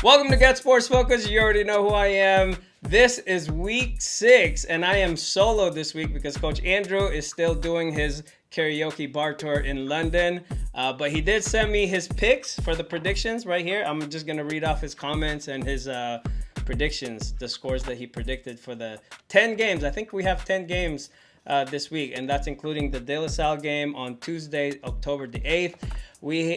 Welcome to GetSportsFocus. You already know who I am. This is week 6, and I am solo this week because Coach Andrew is still doing his karaoke bar tour in London. But he did send me his picks for the predictions right here. I'm just going to read off his comments and his predictions, the scores that he predicted for the 10 games. I think we have 10 games this week, and that's including the De La Salle game on Tuesday, October the 8th.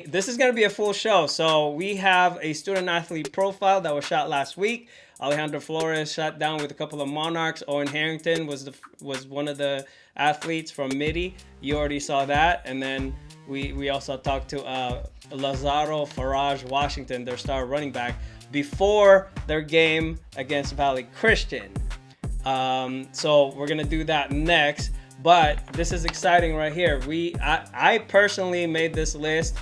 This is going to be a full show. So we have a student-athlete profile that was shot last week. Alejandro Flores shot down with a couple of Monarchs. Owen Harrington was one of the athletes from Mitty. You already saw that. And then we also talked to Lazaro Farage Washington, their star running back, before their game against Valley Christian. So we're going to do that next. But this is exciting right here. I personally made this list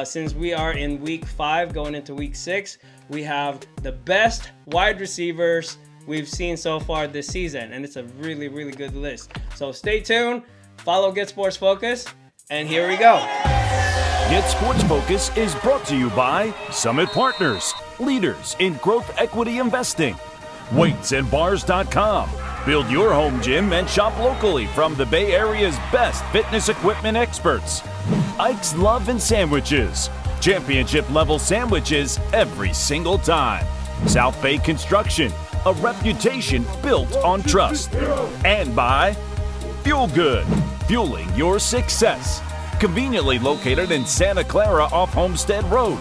since we are in week 5 going into week 6. We have the best wide receivers we've seen so far this season, and it's a really, really good list. So stay tuned, follow GetSportsFocus, and here we go. GetSportsFocus is brought to you by Summit Partners, leaders in growth equity investing. WeightsandBars.com. Build your home gym and shop locally from the Bay Area's best fitness equipment experts. Ike's Love and Sandwiches. Championship level sandwiches every single time. South Bay Construction. A reputation built on trust. And by Fuel Good. Fueling your success. Conveniently located in Santa Clara off Homestead Road.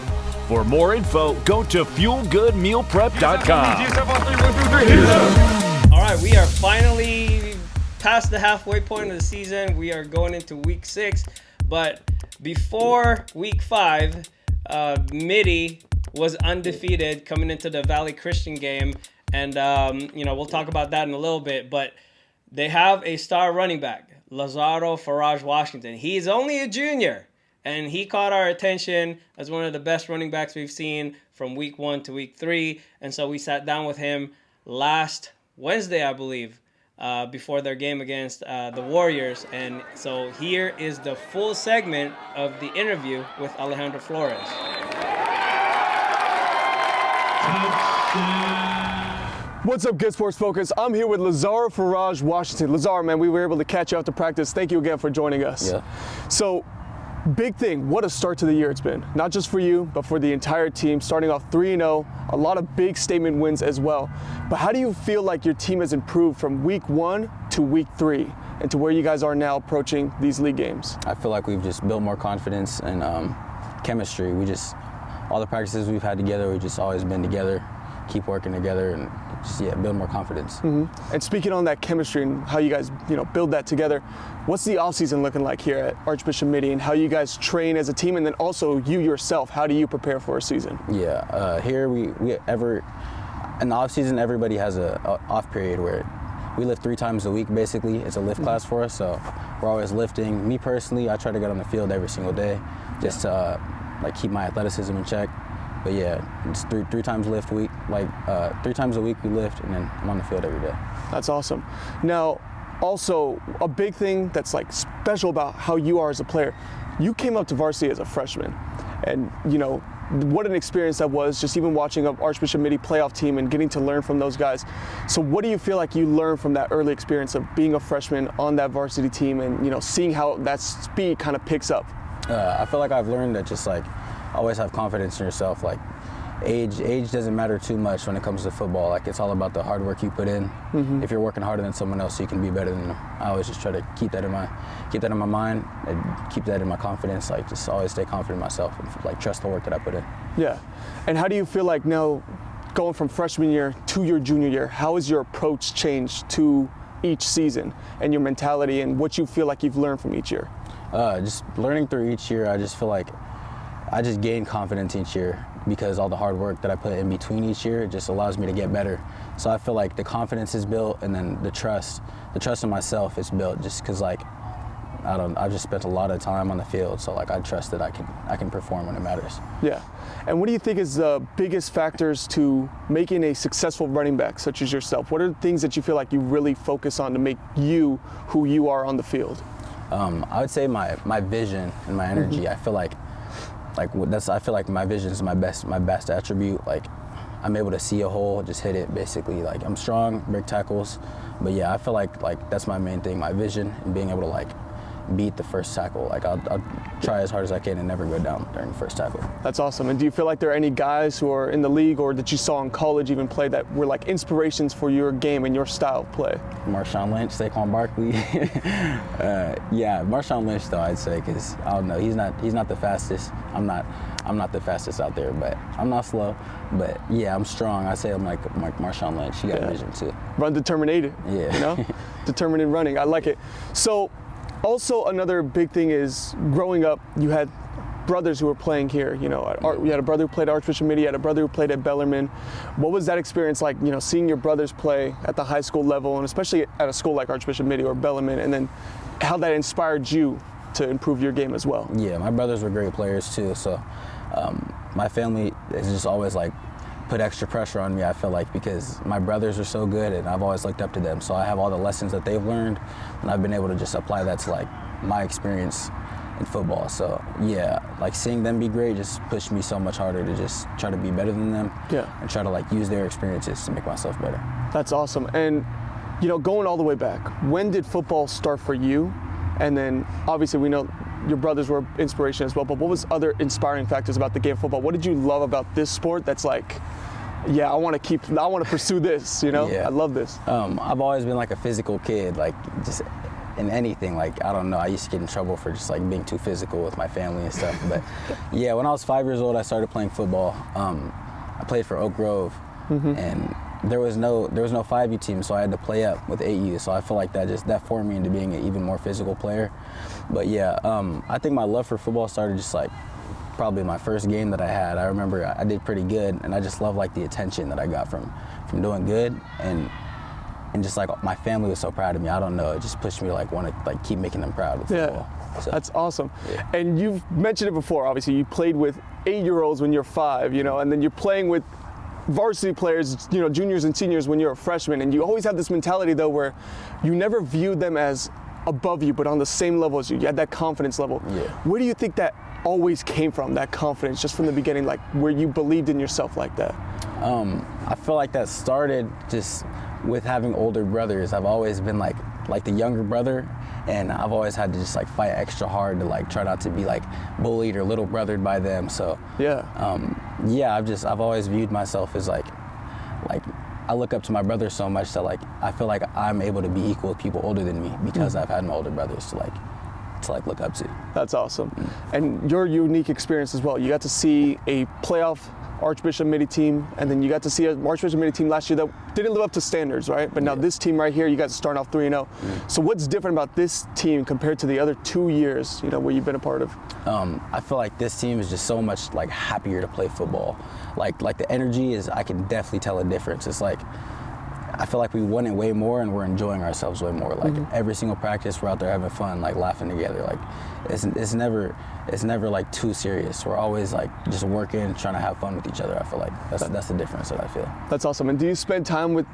For more info, go to fuelgoodmealprep.com. All right, we are finally past the halfway point of the season. We are going into week 6, but before week 5, Mitty was undefeated coming into the Valley Christian game, and we'll talk about that in a little bit. But they have a star running back, Lazaro Farage Washington. He's only a junior, and he caught our attention as one of the best running backs we've seen from week 1 to week 3, and so we sat down with him last Wednesday, I believe, before their game against the Warriors. And so here is the full segment of the interview with Alejandro Flores. What's up, GetSportsFocus? I'm here with Lazaro Farage Washington. Lazaro, man, we were able to catch you after practice. Thank you again for joining us. Yeah. So, big thing, what a start to the year it's been. Not just for you, but for the entire team, starting off 3-0, a lot of big statement wins as well. But how do you feel like your team has improved from week 1 to week 3 and to where you guys are now approaching these league games? I feel like we've just built more confidence and chemistry. All the practices we've had together, we've just always been together, keep working together, and just build more confidence. Mm-hmm. And speaking on that chemistry and how you guys build that together, what's the offseason looking like here at Archbishop Mitty, and how you guys train as a team, and then also you yourself, how do you prepare for a season? Yeah, here in the offseason, everybody has a off period where we lift 3 times a week basically. It's a lift class for us, so we're always lifting. Me personally, I try to get on the field every single day just to keep my athleticism in check. But yeah, it's three times lift week, 3 times a week we lift, and then I'm on the field every day. That's awesome. Now, also a big thing that's special about how you are as a player, you came up to varsity as a freshman, and what an experience that was, just even watching an Archbishop Mitty playoff team and getting to learn from those guys. So what do you feel like you learned from that early experience of being a freshman on that varsity team and seeing how that speed kind of picks up? I feel like I've learned that just always have confidence in yourself. Age doesn't matter too much when it comes to football. It's all about the hard work you put in. Mm-hmm. If you're working harder than someone else, you can be better than them. I always just try to keep that in my mind and keep that in my confidence. Just always stay confident in myself and trust the work that I put in. Yeah. And how do you feel like now, going from freshman year to your junior year, how has your approach changed to each season and your mentality and what you feel like you've learned from each year? Just learning through each year, I just feel like I just gain confidence each year because all the hard work that I put in between each year, it just allows me to get better. So I feel like the confidence is built, and then the trust in myself is built just because I've just spent a lot of time on the field, so I trust that I can perform when it matters. Yeah. And what do you think is the biggest factors to making a successful running back such as yourself? What are the things that you feel like you really focus on to make you who you are on the field? I would say my vision and my energy. Mm-hmm. I feel like my vision is my best attribute. I'm able to see a hole, just hit it basically. Like I'm strong, break tackles, but yeah, I feel like that's my main thing, my vision and being able to like beat the first tackle. Like I'll try as hard as I can and never go down during the first tackle. That's awesome. And do you feel like there are any guys who are in the league or that you saw in college even play that were like inspirations for your game and your style of play? Marshawn Lynch, Saquon Barkley. Yeah, Marshawn Lynch though, I'd say, because I don't know, he's not the fastest. I'm not the fastest out there, but I'm not slow. But yeah, I'm strong. I say I'm like Marshawn Lynch. He got vision too. Run determinated. Yeah. You know, determined in running. I like it. So, also another big thing is growing up, you had brothers who were playing here. You know, you had a brother who played at Archbishop Mitty, you had a brother who played at Bellarmine. What was that experience like? You know, seeing your brothers play at the high school level, and especially at a school like Archbishop Mitty or Bellarmine, and then how that inspired you to improve your game as well. Yeah, my brothers were great players too. So my family has just always like put extra pressure on me, I feel like, because my brothers are so good and I've always looked up to them. So I have all the lessons that they've learned and I've been able to just apply that to like my experience in football. So yeah, like seeing them be great just pushed me so much harder to just try to be better than them and try to like use their experiences to make myself better. That's awesome. And you know, going all the way back, when did football start for you? And then obviously we know your brothers were inspiration as well, but what was other inspiring factors about the game of football? What did you love about this sport that's like, yeah, I want to pursue this, you know? Yeah. I love this. I've always been like a physical kid, like just in anything. Like, I don't know, I used to get in trouble for just like being too physical with my family and stuff. But yeah, when I was 5 years old, I started playing football. I played for Oak Grove and there was no 5U team, so I had to play up with 8U. So I feel like that formed me into being an even more physical player. But yeah, I think my love for football started just like probably my first game that I had. I remember I did pretty good, and I just love like the attention that I got from doing good, and just like my family was so proud of me. I don't know, it just pushed me to like want to like keep making them proud with football. So, that's awesome. Yeah. And you've mentioned it before. Obviously, you played with 8-year-olds when you're 5, you know, and then you're playing with varsity players, you know, juniors and seniors when you're a freshman, and you always have this mentality though where you never viewed them as above you but on the same level as you. You had that confidence level. Yeah. Where do you think that always came from, that confidence, just from the beginning, like where you believed in yourself like that? I feel like that started just with having older brothers. I've always been like the younger brother, and I've always had to just like fight extra hard to like try not to be like bullied or little brothered by them. So I've always viewed myself as like I look up to my brothers so much that like I feel like I'm able to be equal with people older than me because I've had my older brothers to look up to. That's awesome. And your unique experience as well. You got to see a playoff Archbishop Mitty team, and then you got to see an Archbishop Mitty team last year that didn't live up to standards, right? But now this team right here, you guys are starting off 3-0. So what's different about this team compared to the other 2 years, you know, where you've been a part of? I feel like this team is just so much like happier to play football. Like the energy is, I can definitely tell a difference. It's like, I feel like we won it way more and we're enjoying ourselves way more. Like every single practice, we're out there having fun, like laughing together. Like it's never like too serious. We're always like just working, trying to have fun with each other. I feel like that's the difference that I feel. That's awesome. And do you spend time with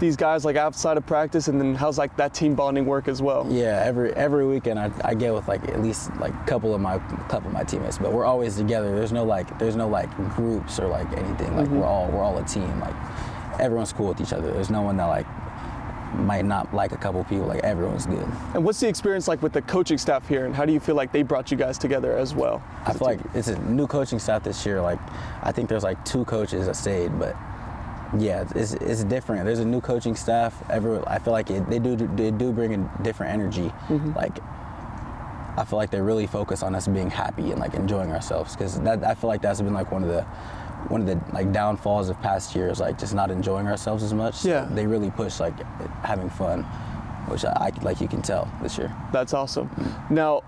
these guys like outside of practice, and then how's like that team bonding work as well? Yeah, every weekend I get with like at least like a couple of my teammates, but we're always together. There's no like groups or like anything. Like we're all a team. Like everyone's cool with each other. There's no one that like might not like a couple people. Like everyone's good. And what's the experience like with the coaching staff here, and how do you feel like they brought you guys together as well? I feel like it's a new coaching staff this year. Like I think there's like 2 coaches that stayed, but yeah, it's different. There's a new coaching staff. I feel like they do bring a different energy. Like I feel like they really focus on us being happy and like enjoying ourselves, because I feel like that's been like one of the like downfalls of past years, like just not enjoying ourselves as much. Yeah. So they really push like having fun, which I like you can tell this year. That's awesome. Now,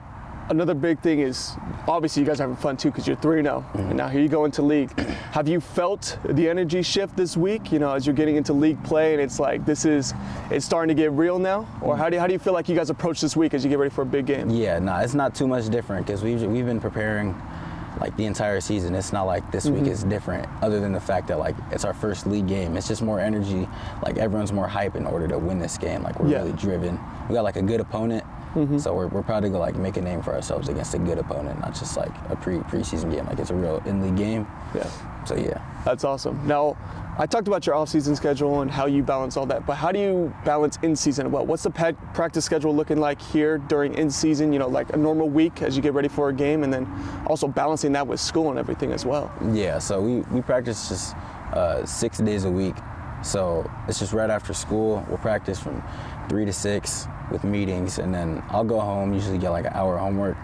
another big thing is obviously you guys are having fun too, because you're 3-0, and now here you go into league. Have you felt the energy shift this week? You know, as you're getting into league play, and it's like it's starting to get real now, or how do you feel like you guys approach this week as you get ready for a big game? Yeah, no, it's not too much different, because we've been preparing like the entire season. It's not like this week is different, other than the fact that like it's our first league game. It's just more energy. Like everyone's more hype in order to win this game. Like we're really driven. We got like a good opponent, So we're proud to go like make a name for ourselves against a good opponent, not just like a preseason game. Like it's a real in-league game. Yeah. So yeah. That's awesome. Now, I talked about your off-season schedule and how you balance all that, but how do you balance in-season? Well, what's the practice schedule looking like here during in-season, like a normal week as you get ready for a game, and then also balancing that with school and everything as well? Yeah, so we practice just 6 days a week. So it's just right after school. We'll practice from 3 to 6 with meetings, and then I'll go home, usually get like an hour of homework.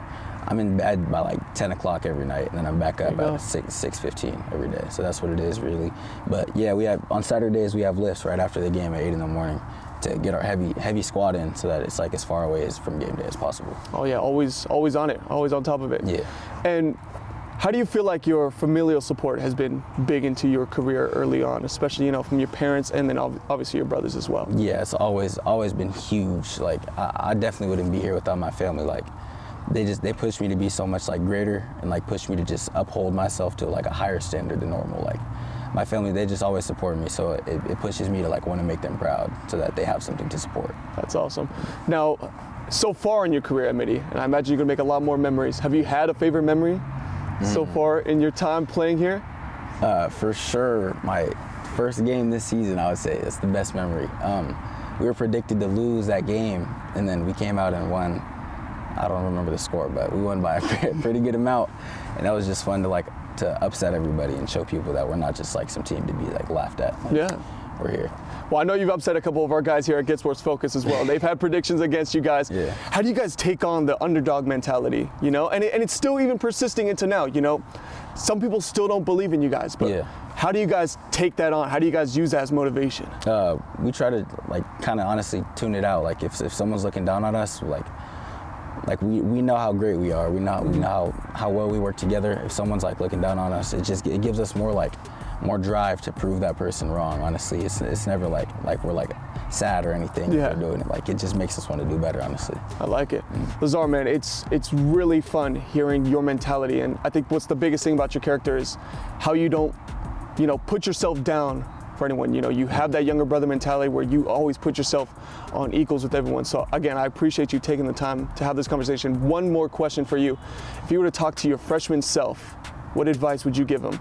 I'm in bed by like 10 o'clock every night, and then I'm back up at 6:15 every day. So that's what it is really. But yeah, on Saturdays we have lifts right after the game at 8 in the morning to get our heavy squat in, so that it's like as far away from game day as possible. Oh yeah, always on it, always on top of it. Yeah. And how do you feel like your familial support has been big into your career early on, especially from your parents and then obviously your brothers as well? Yeah, it's always been huge. Like I definitely wouldn't be here without my family. Like they pushed me to be so much like greater, and like pushed me to just uphold myself to like a higher standard than normal. Like my family, they just always support me, so it pushes me to like want to make them proud so that they have something to support. That's awesome. Now, so far in your career at Mitty, and I imagine you're gonna make a lot more memories. Have you had a favorite memory so far in your time playing here? For sure, my first game this season, I would say it's the best memory. We were predicted to lose that game, and then we came out and won. I don't remember the score, but we won by a pretty good amount, and that was just fun to upset everybody and show people that we're not just like some team to be like laughed at. Like, yeah, we're here. Well, I know you've upset a couple of our guys here at GetSportsFocus as well. They've had predictions against you guys. Yeah. How do you guys take on the underdog mentality? And it's still even persisting into now. Some people still don't believe in you guys, but how do you guys take that on? How do you guys use that as motivation? We try to like kind of honestly tune it out. Like if someone's looking down on us, like we know how great we are. We know how well we work together. If someone's like looking down on us, it gives us more drive to prove that person wrong. Honestly, it's never like we're like sad or anything if we're doing it. Like it just makes us want to do better. Honestly, I like it. Lazar, man, it's really fun hearing your mentality, and I think what's the biggest thing about your character is how you don't put yourself down for anyone. You have that younger brother mentality where you always put yourself on equals with everyone. So again, I appreciate you taking the time to have this conversation. One more question for you. If you were to talk to your freshman self, what advice would you give him?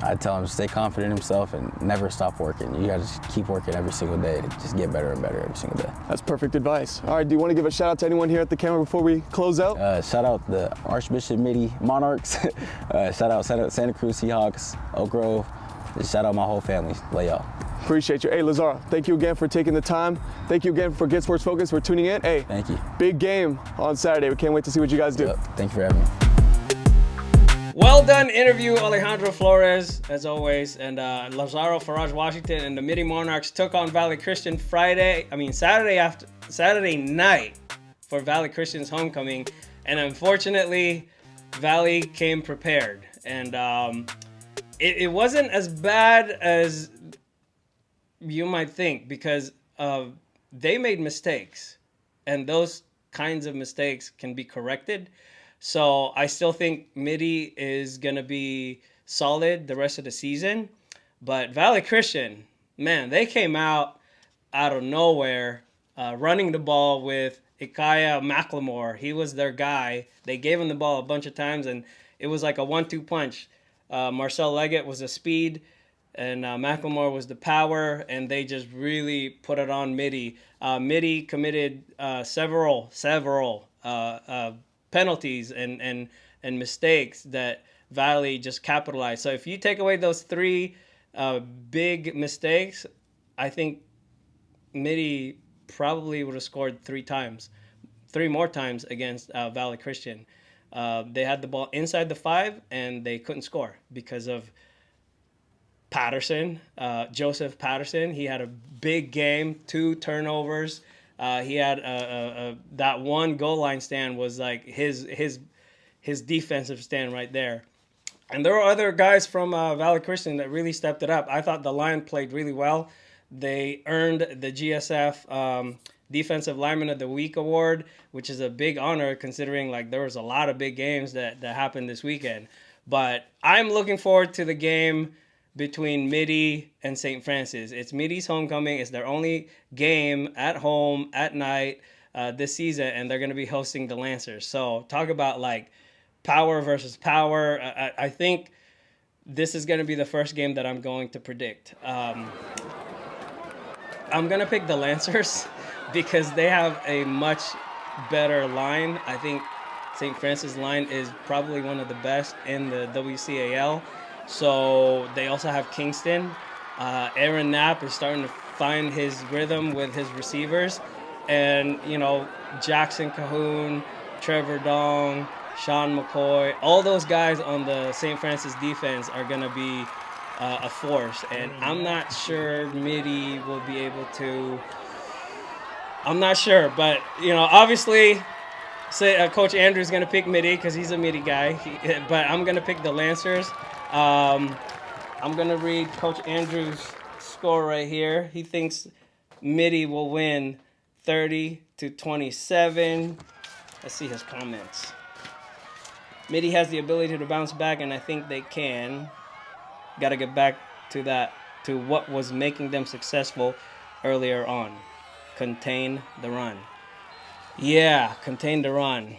I'd tell him to stay confident in himself and never stop working. You gotta just keep working every single day to just get better and better every single day. That's perfect advice. All right, do you want to give a shout out to anyone here at the camera before we close out? Shout out the Archbishop Mitty Monarchs. Shout out Santa Cruz Seahawks, Oak Grove. Just shout out my whole family. Lay y'all. Appreciate you. Hey, Lazar, thank you again for taking the time. Thank you again for GetSportsFocus for tuning in. Hey, thank you. Big game on Saturday. We can't wait to see what you guys do. Yep. Thank you for having me. Well done interview, Alejandro Flores, as always, and Lazaro Faraj Washington and the Mitty Monarchs took on Valley Christian Saturday night for Valley Christian's homecoming, and unfortunately, Valley came prepared, and it wasn't as bad as you might think, because they made mistakes, and those kinds of mistakes can be corrected. So I still think Mitty is going to be solid the rest of the season. But Valley Christian, man, they came out of nowhere running the ball with Ikaya McLemore. He was their guy. They gave him the ball a bunch of times, and it was like a 1-2 punch. Marcel Leggett was the speed, and McLemore was the power, and they just really put it on Mitty. Mitty committed several penalties and mistakes that Valley just capitalized. So if you take away those 3 big mistakes, I think Mitty probably would have scored 3 more times against Valley Christian. They had the ball inside the 5, and they couldn't score because of Patterson, Joseph Patterson. He had a big game, 2 turnovers. He had that one goal line stand was like his defensive stand right there. And there were other guys from Valley Christian that really stepped it up. I thought the line played really well. They earned the GSF Defensive Lineman of the Week award, which is a big honor considering like there was a lot of big games that happened this weekend. But I'm looking forward to the game between Mitty and St. Francis. It's Mitty's homecoming. It's their only game at home at night. this season, and they're going to be hosting the Lancers. So talk about like power versus power. I think this is going to be the first game that I'm going to predict. I'm going to pick the Lancers because they have a much better line. I think St. Francis line is probably one of the best in the WCAL. So they also have Kingston. Aaron Knapp is starting to find his rhythm with his receivers. And, you know, Jackson Cahoon, Trevor Dong, Sean McCoy, all those guys on the St. Francis defense are going to be a force. And I'm not sure Mitty will be able to. I'm not sure. But, you know, obviously, Coach Andrew is going to pick Mitty because he's a Mitty guy. But I'm going to pick the Lancers. I'm going to read Coach Andrew's score right here. He thinks Mitty will win 30-27. Let's see his comments. Mitty has the ability to bounce back, and I think they can. Got to get back to what was making them successful earlier on. Contain the run. Yeah, contain the run.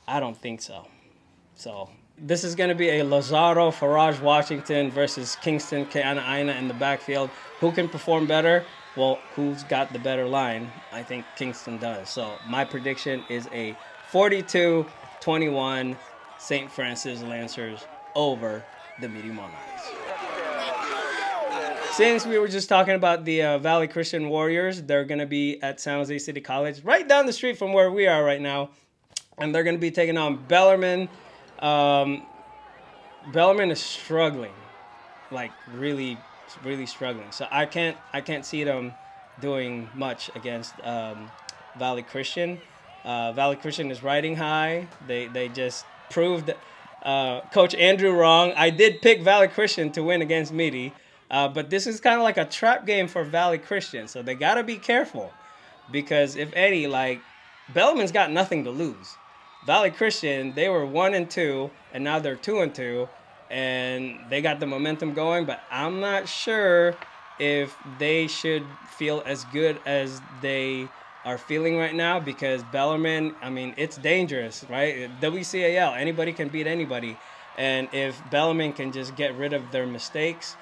I don't think so. So this is going to be a Lazaro, Faraj Washington versus Kingston, Keana Aina in the backfield. Who can perform better? Well, who's got the better line? I think Kingston does. So my prediction is a 42-21 St. Francis Lancers over the Mitty Monarchs. Since we were just talking about the Valley Christian Warriors, they're going to be at San Jose City College, right down the street from where we are right now. And they're going to be taking on Bellarmine. Bellarmine is struggling, like really struggling. So I can't see them doing much against Valley Christian. Valley Christian is riding high. They just proved Coach Andrew wrong. I did pick Valley Christian to win against Mitty, but this is kind of like a trap game for Valley Christian. So they got to be careful because if any, like Bellarmine's got nothing to lose. Valley Christian, they were 1-2, and now they're 2-2, and they got the momentum going. But I'm not sure if they should feel as good as they are feeling right now because Bellarmine, I mean, it's dangerous, right? WCAL, anybody can beat anybody, and if Bellarmine can just get rid of their mistakes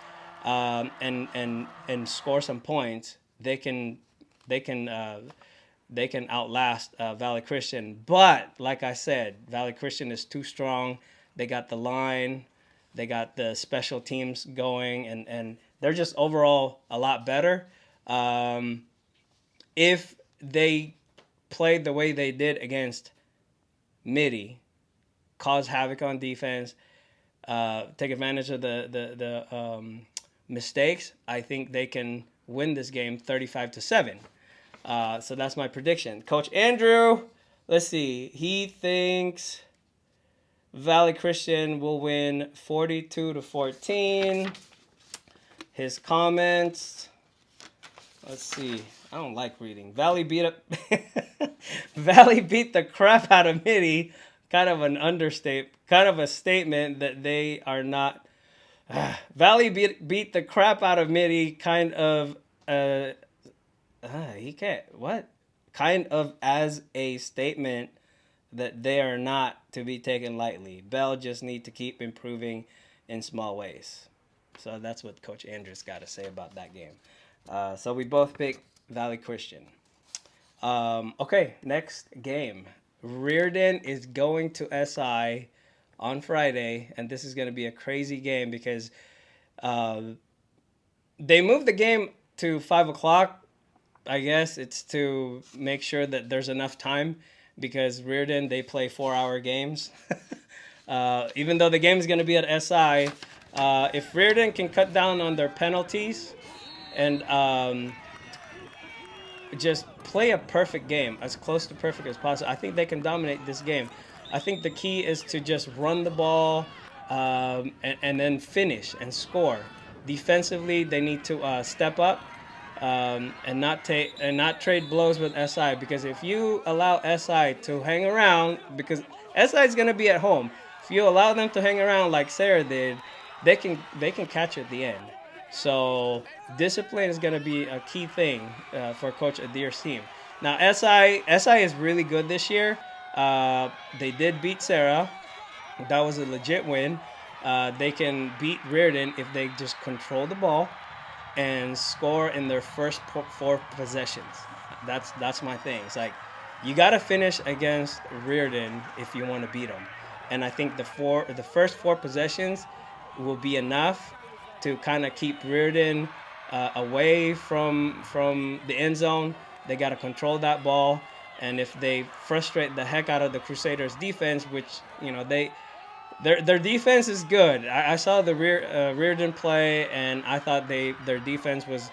and score some points, they can outlast Valley Christian. But like I said, Valley Christian is too strong. They got the line, they got the special teams going, and they're just overall a lot better. If they played the way they did against Mitty, cause havoc on defense, take advantage of the mistakes, I think they can win this game 35-7. So that's my prediction. Coach Andrew, let's see. He thinks Valley Christian will win 42-14. His comments, let's see. I don't like reading. Valley beat the crap out of Mitty. Kind of an understatement. Kind of a statement that they are not. Valley beat the crap out of Mitty. Kind of. He can't. What? Kind of as a statement that they are not to be taken lightly. Bell just need to keep improving in small ways. So that's what Coach Andrews got to say about that game. So we both picked Valley Christian. Okay, next game. Riordan is going to SI on Friday, and this is going to be a crazy game because they moved the game to 5 o'clock. I guess it's to make sure that there's enough time because Riordan, they play 4-hour games. Even though the game is going to be at SI, if Riordan can cut down on their penalties and just play a perfect game, as close to perfect as possible, I think they can dominate this game. I think the key is to just run the ball and then finish and score. Defensively, they need to step up. And not trade blows with SI, because if you allow SI to hang around, because SI is going to be at home, if you allow them to hang around like Serra did, they can catch at the end. So discipline is going to be a key thing for Coach Adir's team. Now, SI is really good this year. They did beat Serra. That was a legit win. They can beat Riordan if they just control the ball and score in their first 4 possessions. That's my thing. It's like you got to finish against Riordan if you want to beat them. And I think the first 4 possessions will be enough to kind of keep Riordan away from the end zone. They got to control that ball, and if they frustrate the heck out of the Crusaders' defense, which their defense is good. I saw the Riordan play, and I thought their defense was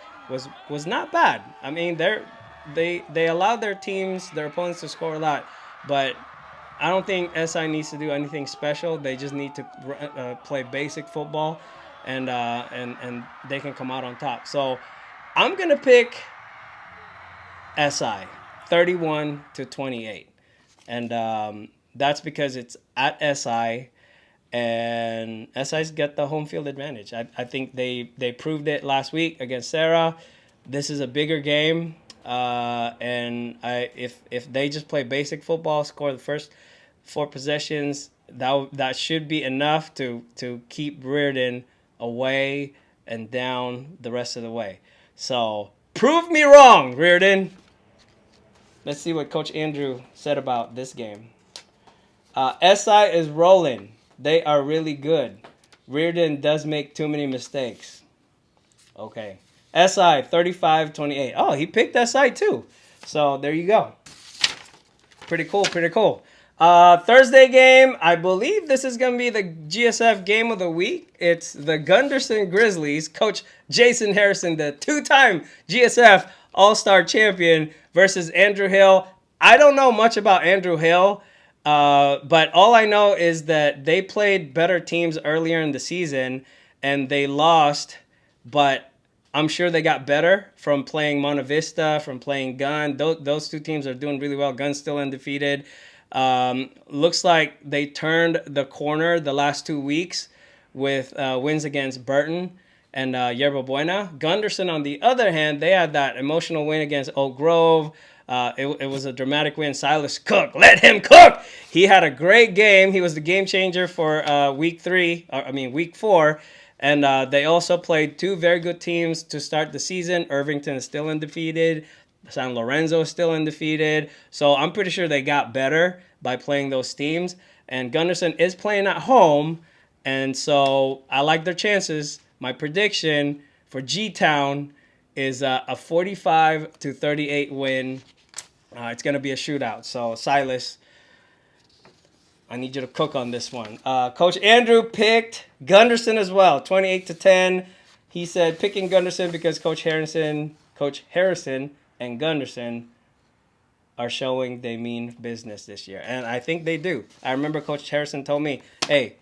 not bad. I mean, they allowed their opponents to score a lot, but I don't think SI needs to do anything special. They just need to play basic football, and they can come out on top. So I'm gonna pick SI 31-28, and that's because it's at SI. And SI's got the home field advantage. I think they proved it last week against Serra. This is a bigger game, and if they just play basic football, score the first 4 possessions, that should be enough to keep Riordan away and down the rest of the way. So prove me wrong, Riordan. Let's see what Coach Andrew said about this game. SI is rolling. They are really good. Riordan does make too many mistakes. Okay. SI 35-28. Oh, he picked SI too. So there you go. Pretty cool. Thursday game, I believe this is going to be the GSF game of the week. It's the Gunderson Grizzlies, Coach Jason Harrison, the 2-time GSF All-Star champion, versus Andrew Hill. I don't know much about Andrew Hill. But all I know is that they played better teams earlier in the season and they lost, but I'm sure they got better from playing Monte Vista, from playing Gun. Those 2 teams are doing really well. Gun's still undefeated. Looks like they turned the corner the last 2 weeks with wins against Burton and Yerba Buena. Gunderson, on the other hand, they had that emotional win against Oak Grove. It was a dramatic win. Silas Cook, let him cook. He had a great game. He was the game changer for week 4. And they also played 2 very good teams to start the season. Irvington is still undefeated. San Lorenzo is still undefeated. So I'm pretty sure they got better by playing those teams. And Gunderson is playing at home. And so I like their chances. My prediction for G-Town is a 45-38 win. It's going to be a shootout. So, Silas, I need you to cook on this one. Coach Andrew picked Gunderson as well, 28-10. He said picking Gunderson because Coach Harrison and Gunderson are showing they mean business this year. And I think they do. I remember Coach Harrison told me, hey,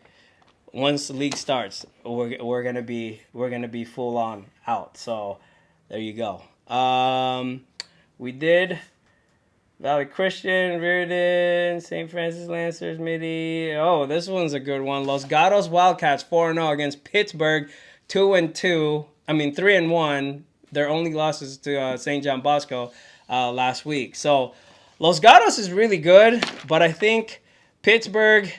once the league starts, we're gonna be full on out. So there you go. We did Valley Christian, Riordan, St. Francis Lancers, Mitty. Oh, this one's a good one. Los Gatos Wildcats 4-0 against Pittsburg, 3-1. Their only losses to St. John Bosco last week. So Los Gatos is really good, but I think Pittsburg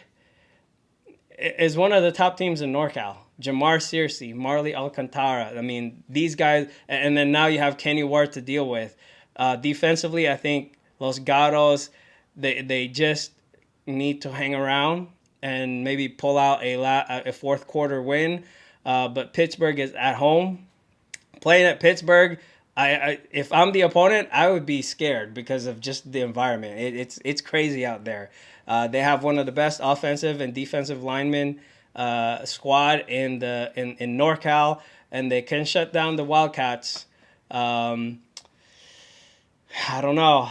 is one of the top teams in NorCal. Jamar Searcy, Marley Alcantara. I mean, these guys, and then now you have Kenny Ward to deal with. Defensively, I think Los Gatos, they just need to hang around and maybe pull out a fourth quarter win. But Pittsburgh is at home. Playing at Pittsburgh, if I'm the opponent, I would be scared because of just the environment. It's crazy out there. They have one of the best offensive and defensive linemen squad in NorCal, and they can shut down the Wildcats. I don't know.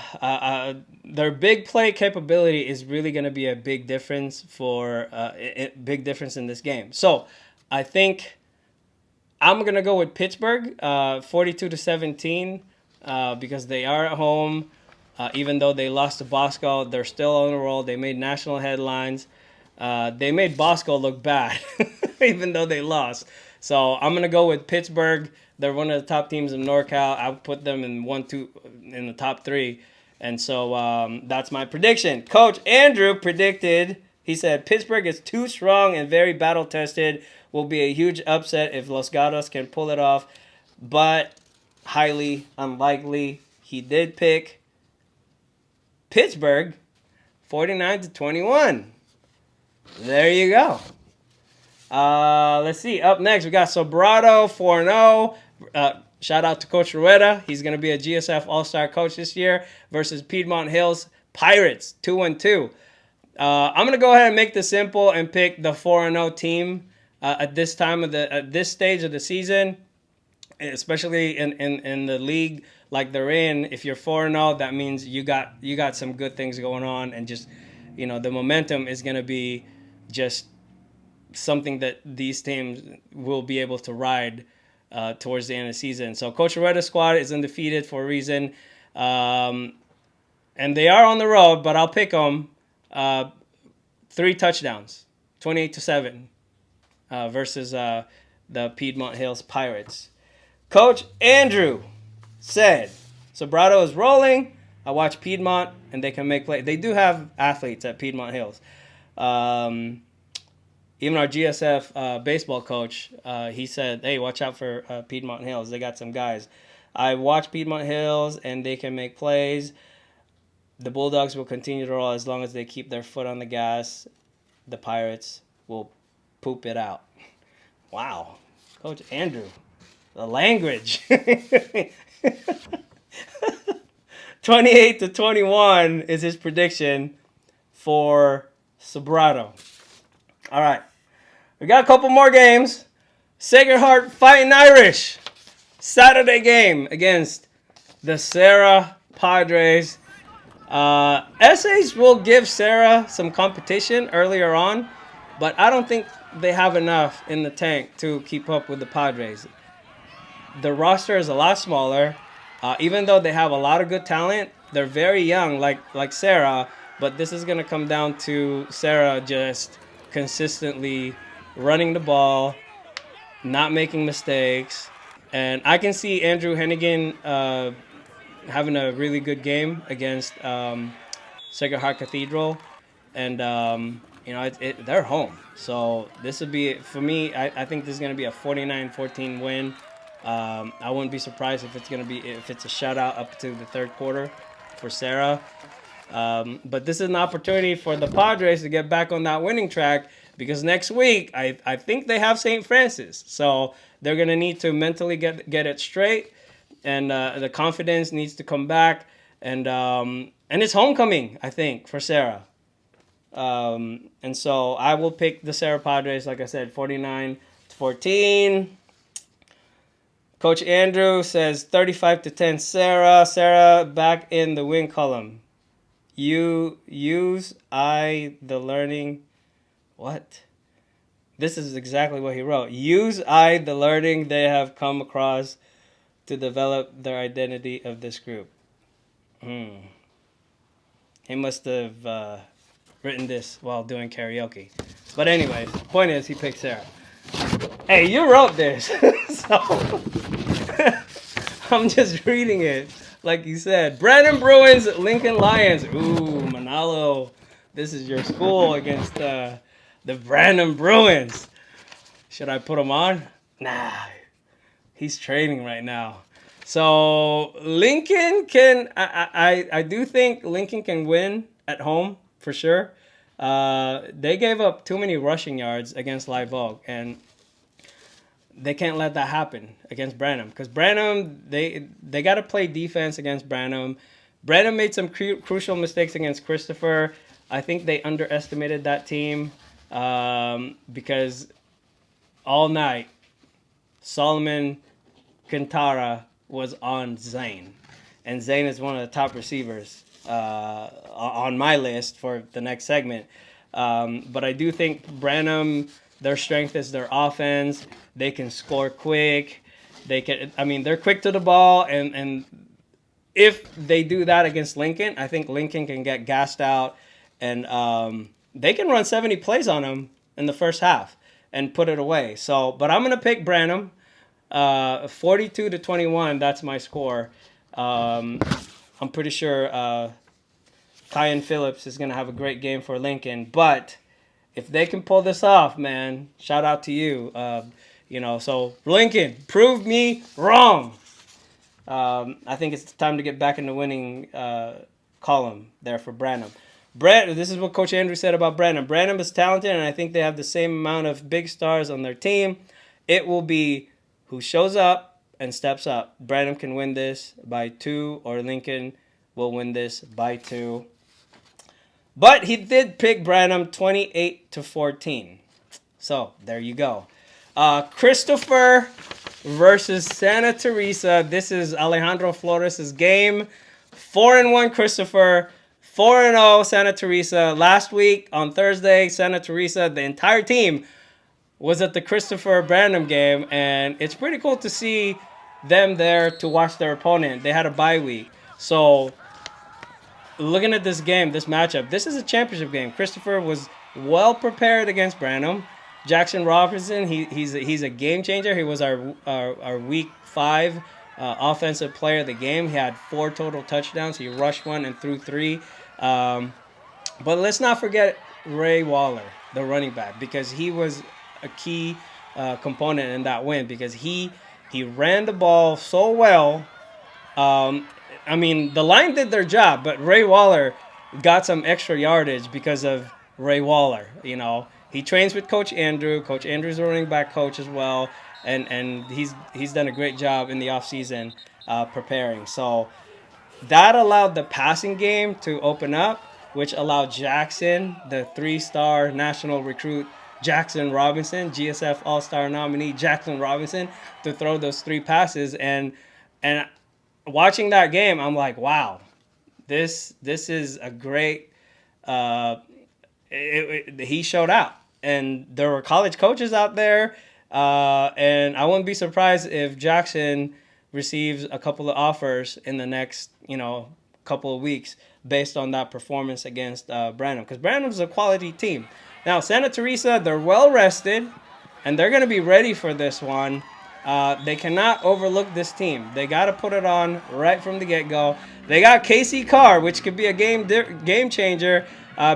Their big play capability is really going to be a big difference in this game. So I think I'm going to go with Pittsburgh, 42-17, because they are at home. Even though they lost to Bosco, they're still on the roll. They made national headlines. They made Bosco look bad, even though they lost. So I'm going to go with Pittsburgh. They're one of the top teams in NorCal. I would put them in 1-2 in the top 3. And so that's my prediction. Coach Andrew predicted, he said, Pittsburgh is too strong and very battle-tested. Will be a huge upset if Los Gatos can pull it off, but highly unlikely. He did pick Pittsburgh 49-21. There you go. Let's see. Up next, we got Sobrato 4-0. Shout out to Coach Riordan. He's going to be a GSF All-Star coach this year versus Piedmont Hills Pirates 2-2. I'm going to go ahead and make this simple and pick the 4-0 team at this stage of the season, especially in the league like they're in. If you're 4-0, that means you got some good things going on, and just, you know, the momentum is going to be just something that these teams will be able to ride towards the end of the season. So Coach Riordan's squad is undefeated for a reason, and they are on the road, but I'll pick them 3 touchdowns, 28-7, versus the Piedmont Hills Pirates. Coach Andrew said Sobrato is rolling. I watch Piedmont, and they can make play. They do have athletes at Piedmont Hills. Even our GSF baseball coach, he said, hey, watch out for Piedmont Hills. They got some guys. I watch Piedmont Hills, and they can make plays. The Bulldogs will continue to roll as long as they keep their foot on the gas. The Pirates will poop it out. Wow. Coach Andrew, the language. 28-21 is his prediction for Sobrato. All right. We got a couple more games. Sacred Heart Fighting Irish. Saturday game against the Serra Padres. Essays will give Serra some competition earlier on, but I don't think they have enough in the tank to keep up with the Padres. The roster is a lot smaller. Even though they have a lot of good talent, they're very young, like Serra, but this is going to come down to Serra just consistently running the ball, not making mistakes. And I can see Andrew Hennigan having a really good game against Sacred Heart Cathedral. And, they're home. So this would be, for me, I think this is going to be a 49-14 win. I wouldn't be surprised if it's a shutout up to the third quarter for Serra. But this is an opportunity for the Padres to get back on that winning track, because next week I think they have St. Francis. So they're going to need to mentally get it straight, and the confidence needs to come back. And it's homecoming, I think, for Serra. And so I will pick the Serra Padres, like I said, 49-14. Coach Andrew says 35-10 Serra. Serra back in the win column. Use the learning. What? This is exactly what he wrote. Use the learning they have come across to develop their identity of this group. He must have written this while doing karaoke. But anyway, the point is he picked Serra. Hey, you wrote this. So I'm just reading it like you said. Branham Bruins, Lincoln Lions. Ooh, Manalo. This is your school against the Branham Bruins. Should I put him on? Nah. He's training right now. So Lincoln can, I do think Lincoln can win at home for sure. They gave up too many rushing yards against Live Oak, and they can't let that happen against Branham, because Branham, they got to play defense against Branham. Branham made some crucial mistakes against Christopher. I think they underestimated that team because all night Solomon Quintara was on Zane, and Zane is one of the top receivers on my list for the next segment. But I do think Branham, their strength is their offense. They can score quick. They're quick to the ball, and if they do that against Lincoln, I think Lincoln can get gassed out, and they can run 70 plays on them in the first half and put it away. So, but I'm gonna pick Branham, 42-21. That's my score. I'm pretty sure Kyan Phillips is going to have a great game for Lincoln. But if they can pull this off, man, shout out to you. So Lincoln, prove me wrong. I think it's time to get back in the winning column there for Branham. This is what Coach Andrew said about Branham. Branham is talented, and I think they have the same amount of big stars on their team. It will be who shows up and steps up. Branham can win this by 2, or Lincoln will win this by 2. But he did pick Branham 28-14. So there you go. Christopher versus Santa Teresa. This is Alejandro Flores' game. 4-1 Christopher, 4-0 Santa Teresa. Last week on Thursday, Santa Teresa, the entire team was at the Christopher Branham game, and it's pretty cool to see them there to watch their opponent. They had a bye week. So looking at this game, this matchup, this is a championship game. Christopher was well prepared against Branham. Jackson Robinson, he's a game changer. He was our week 5 offensive player of the game. He had 4 total touchdowns. He rushed 1 and threw 3. But let's not forget Ray Waller, the running back, because he was a key component in that win, because he ran the ball so well. I mean, the line did their job, but Ray Waller got some extra yardage because of Ray Waller. He trains with Coach Andrew. Coach Andrew's a running back coach as well, and he's done a great job in the offseason preparing. So that allowed the passing game to open up, which allowed Jackson, the 3-star national recruit, Jackson Robinson, GSF All-Star nominee Jackson Robinson, to throw those 3 passes. And watching that game, I'm like, wow, this is a great. He showed out, and there were college coaches out there, and I wouldn't be surprised if Jackson receives a couple of offers in the next couple of weeks based on that performance against Branham, because Branham's a quality team. Now Santa Teresa, they're well rested, and they're going to be ready for this one. They cannot overlook this team. They got to put it on right from the get-go. They got Casey Carr, which could be a game changer,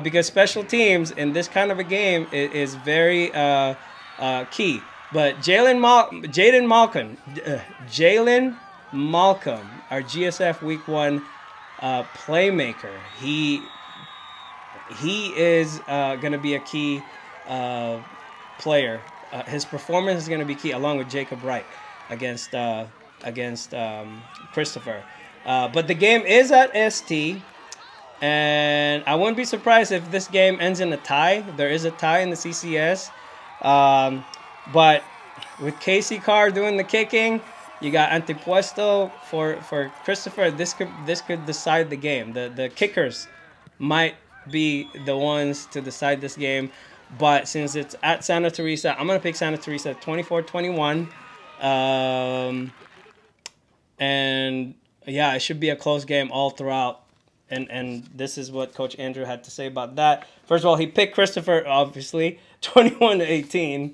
because special teams in this kind of a game is very key. But Jalen Malcolm, our GSF Week 1 playmaker, he is going to be a key player. His performance is going to be key, along with Jacob Wright against Christopher. But the game is at ST, and I wouldn't be surprised if this game ends in a tie. There is a tie in the CCS. But with Casey Carr doing the kicking, you got Antepuesto for Christopher. This could decide the game. The kickers might be the ones to decide this game. But since it's at Santa Teresa, I'm going to pick Santa Teresa 24-21. And yeah, it should be a close game all throughout. And this is what Coach Andrew had to say about that. First of all, he picked Christopher, obviously, 21-18.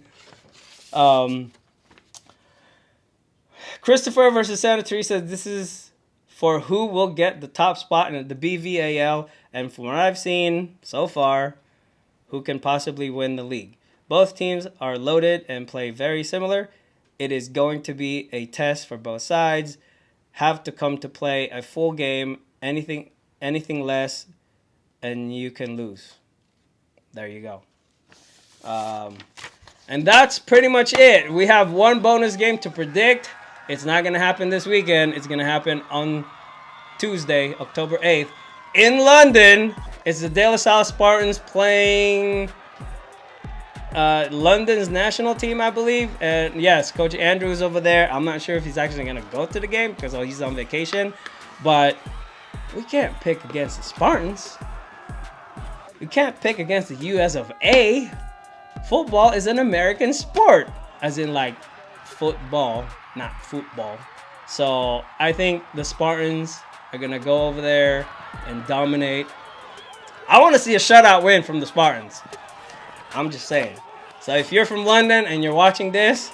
Christopher versus Santa Teresa, this is for who will get the top spot in the BVAL. And from what I've seen so far, who can possibly win the league. Both teams are loaded and play very similar. It is going to be a test for both sides. Have to come to play a full game. Anything less, and you can lose. There you go. And that's pretty much it. We have one bonus game to predict. It's not going to happen this weekend. It's going to happen on Tuesday, October 8th. In London, it's the De La Salle Spartans playing London's national team, I believe. And yes, Coach Andrew is over there. I'm not sure if he's actually going to go to the game because he's on vacation. But we can't pick against the Spartans. We can't pick against the US of A. Football is an American sport, as in like football, not football. So I think the Spartans are going to go over there and dominate. I want to see a shutout win from the Spartans. I'm just saying. So if you're from London and you're watching this,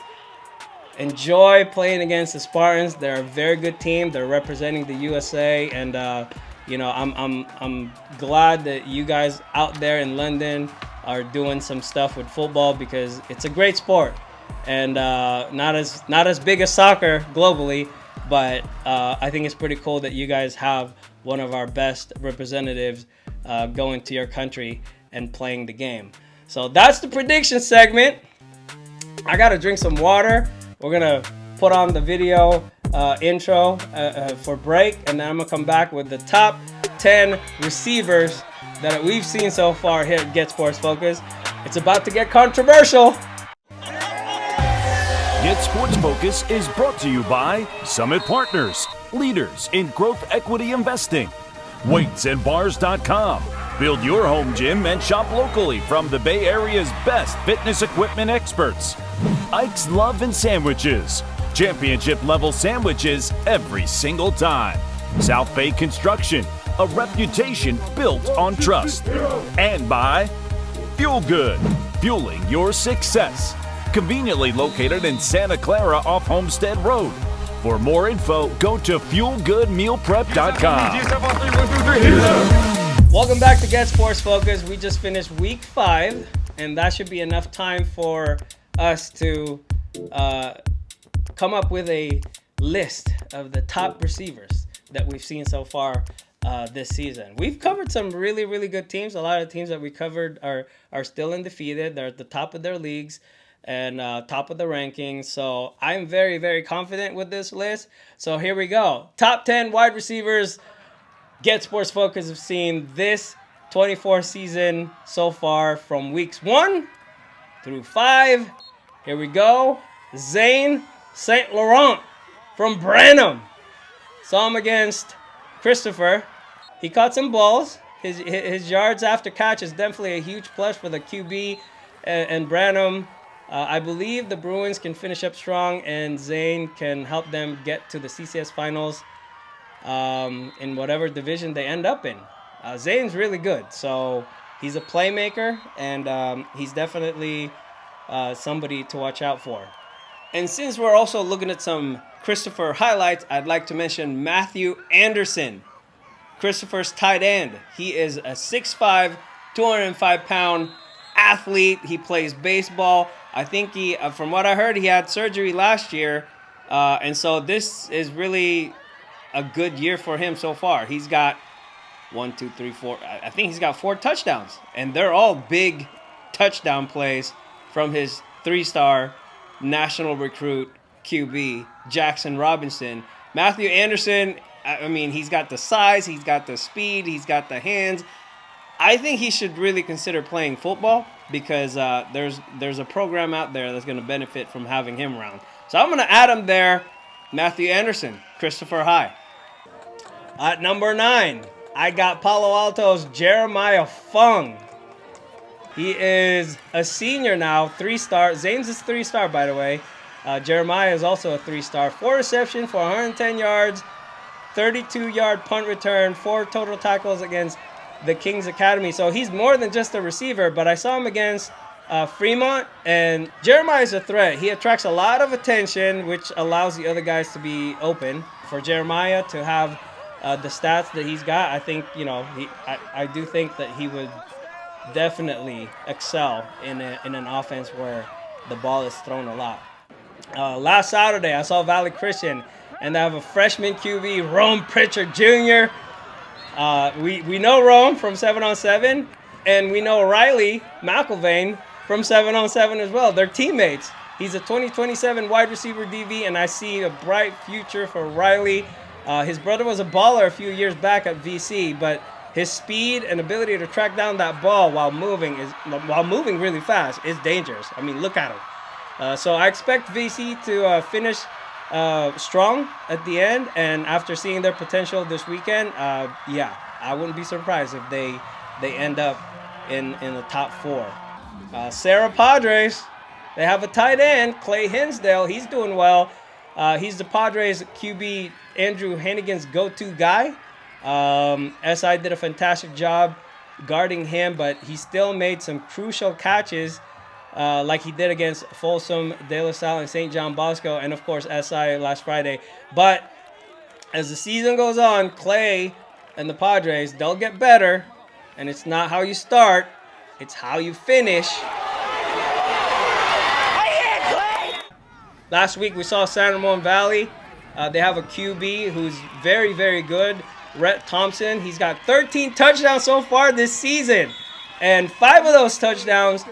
enjoy playing against the Spartans. They're a very good team. They're representing the USA, and I'm glad that you guys out there in London are doing some stuff with football, because it's a great sport, and not as big as soccer globally, but I think it's pretty cool that you guys have one of our best representatives going to your country and playing the game. So that's the prediction segment. I gotta drink some water. We're gonna put on the video intro for break, and then I'm gonna come back with the top 10 receivers that we've seen so far here at Get Sports Focus. It's about to get controversial. Get Sports Focus is brought to you by Summit Partners, leaders in growth equity investing. Weightsandbars.com. Build your home gym and shop locally from the Bay Area's best fitness equipment experts. Ike's Love and Sandwiches. Championship level sandwiches every single time. South Bay Construction, a reputation built on trust. And by Fuel Good, fueling your success. Conveniently located in Santa Clara off Homestead Road. For more info, go to fuelgoodmealprep.com. Welcome back to Get Sports Focus. We just finished week 5, and that should be enough time for us to come up with a list of the top receivers that we've seen so far this season. We've covered some really, really good teams. A lot of teams that we covered are still undefeated. They're at the top of their leagues and top of the rankings. So I'm very, very confident with this list. So here we go. Top 10 wide receivers Get Sports Focus have seen this 24 season so far, from weeks 1 through 5. Here we go. Zane St. Laurent from Branham. Saw him against Christopher. He caught some balls. His yards after catch is definitely a huge plus for the QB and Branham. I believe the Bruins can finish up strong, and Zane can help them get to the CCS finals in whatever division they end up in. Zane's really good, so he's a playmaker, and he's definitely somebody to watch out for. And since we're also looking at some Christopher highlights, I'd like to mention Matthew Anderson, Christopher's tight end. He is a 6'5", 205-pound athlete. He plays baseball. I think from what I heard, he had surgery last year, and so this is really a good year for him so far. He's got 4. I think he's got 4 touchdowns, and they're all big touchdown plays from his 3-star national recruit QB, Jackson Robinson. Matthew Anderson, I mean, he's got the size, he's got the speed, he's got the hands. I think he should really consider playing football, because there's a program out there that's going to benefit from having him around. So I'm going to add him there. Matthew Anderson, Christopher High. At number 9, I got Palo Alto's Jeremiah Fung. He is a senior now, 3-star. Zane's is 3-star, by the way. Jeremiah is also a 3-star. 4 receptions for 110 yards, 32-yard punt return, 4 total tackles against the Kings Academy. So he's more than just a receiver, but I saw him against Fremont, and Jeremiah is a threat. He attracts a lot of attention, which allows the other guys to be open. For Jeremiah to have the stats that he's got, I think, I do think that he would definitely excel in an offense where the ball is thrown a lot. Last Saturday, I saw Valley Christian, and they have a freshman QB, Rome Pritchard Jr. We know Rome from 7-on-7, and we know Riley McIlvain from 7-on-7 as well. They're teammates. He's a 2027 wide receiver DV, and I see a bright future for Riley. His brother was a baller a few years back at VC, but his speed and ability to track down that ball while moving really fast is dangerous. I mean, look at him. So I expect VC to finish strong at the end, and after seeing their potential this weekend, I wouldn't be surprised if they end up in the top 4. Serra Padres, they have a tight end, Clay Hinsdale. He's doing well. He's the Padres QB Andrew Hannigan's go-to guy. SI did a fantastic job guarding him, but he still made some crucial catches like he did against Folsom, De La Salle, and St. John Bosco, and of course SI last Friday. But as the season goes on, Clay and the Padres, they'll get better, and it's not how you start, it's how you finish. Last week we saw San Ramon Valley. They have a QB who's very, very good, Rhett Thompson. He's got 13 touchdowns so far this season, and 5 of those touchdowns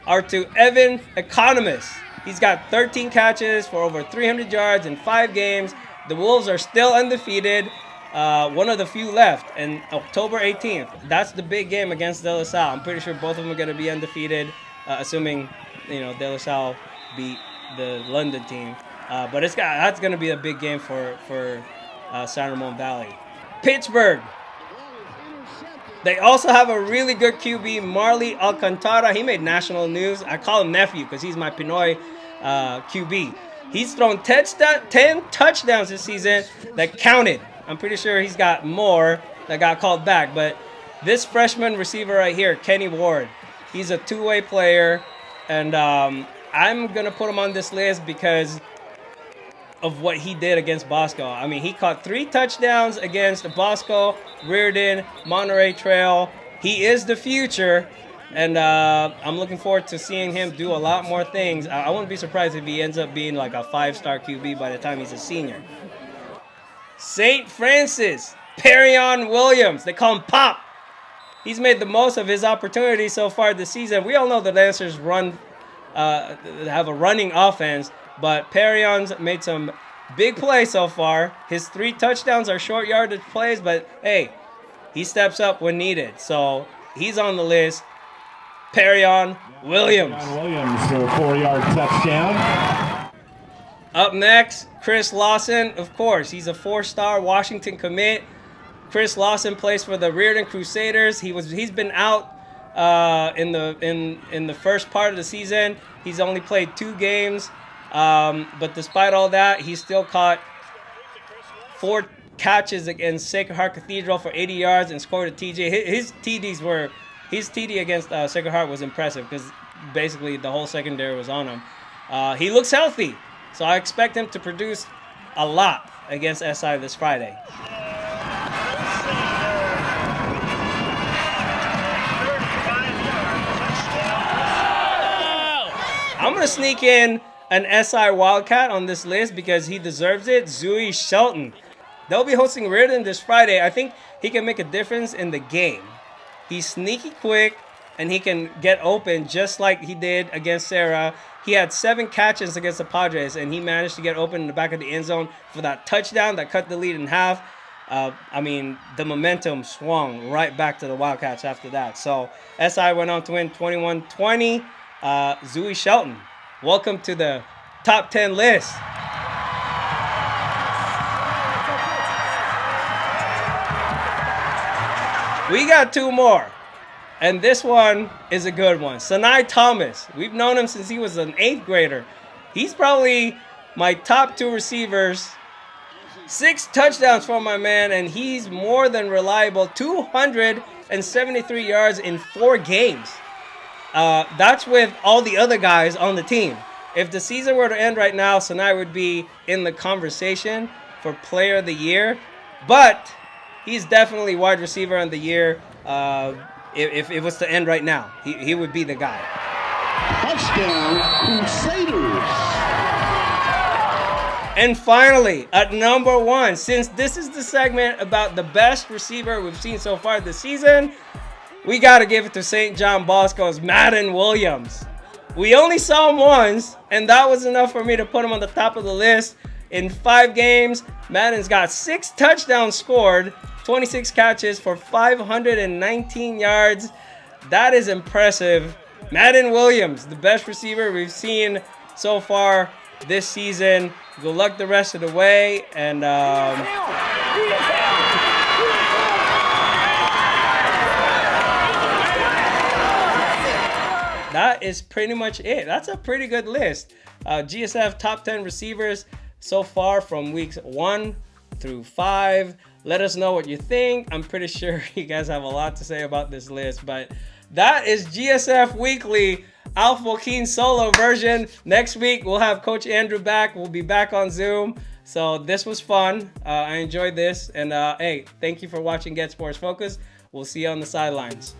are to Evan Economist. He's got 13 catches for over 300 yards in 5 games. The Wolves are still undefeated, one of the few left, and October 18th. That's the big game against De La Salle. I'm pretty sure both of them are going to be undefeated, assuming De La Salle beat the London team. But that's going to be a big game for San Ramon Valley. Pittsburg. They also have a really good QB, Marley Alcantara. He made national news. I call him nephew because he's my Pinoy QB. He's thrown 10 touchdowns this season that counted. I'm pretty sure he's got more that got called back. But this freshman receiver right here, Kenny Ward, he's a two-way player. And I'm going to put him on this list because of what he did against Bosco. I mean, he caught 3 touchdowns against Bosco, Riordan, Monterey Trail. He is the future, and I'm looking forward to seeing him do a lot more things. I wouldn't be surprised if he ends up being like a 5-star QB by the time he's a senior. St. Francis, Perion Williams. They call him Pop. He's made the most of his opportunities so far this season. We all know the Lancers have a running offense, but Perion's made some big plays so far. His 3 touchdowns are short yardage plays, but hey, he steps up when needed. So he's on the list. Perion Williams. Williams for a 4-yard touchdown. Up next, Chris Lawson. Of course, he's a 4-star Washington commit. Chris Lawson plays for the Riordan Crusaders. He's been out in the first part of the season. He's only played 2 games. But despite all that, he still caught 4 catches against Sacred Heart Cathedral for 80 yards and scored a TJ. His TD against Sacred Heart was impressive because basically the whole secondary was on him. He looks healthy, so I expect him to produce a lot against SI this Friday. I'm going to sneak in an SI Wildcat on this list because he deserves it. Zooey Shelton. They'll be hosting Riordan this Friday. I think he can make a difference in the game. He's sneaky quick, and he can get open just like he did against Serra. He had 7 catches against the Padres, and he managed to get open in the back of the end zone for that touchdown that cut the lead in half. I mean, the momentum swung right back to the Wildcats after that. So SI went on to win 21-20. Zooey Shelton, welcome to the top 10 list. We got 2 more, and this one is a good one. Sinai Thomas, we've known him since he was an 8th grader. He's probably my top 2 receivers. 6 touchdowns for my man, and he's more than reliable. 273 yards in 4 games. That's with all the other guys on the team. If the season were to end right now, Sinai would be in the conversation for Player of the Year. But he's definitely wide receiver of the year. If it was to end right now, he would be the guy. Touchdown, Crusaders. And finally, at number 1, since this is the segment about the best receiver we've seen so far this season, we got to give it to St. John Bosco's Madden Williams. We only saw him once, and that was enough for me to put him on the top of the list. In 5 games, Madden's got 6 touchdowns scored, 26 catches for 519 yards. That is impressive. Madden Williams, the best receiver we've seen so far this season. Good luck the rest of the way, and that is pretty much it. That's a pretty good list. GSF top 10 receivers so far from weeks 1 through 5. Let us know what you think. I'm pretty sure you guys have a lot to say about this list, but that is GSF Weekly. Alf Joaquin solo version. Next week, we'll have Coach Andrew back. We'll be back on Zoom. So this was fun. I enjoyed this. And hey, thank you for watching Get Sports Focus. We'll see you on the sidelines.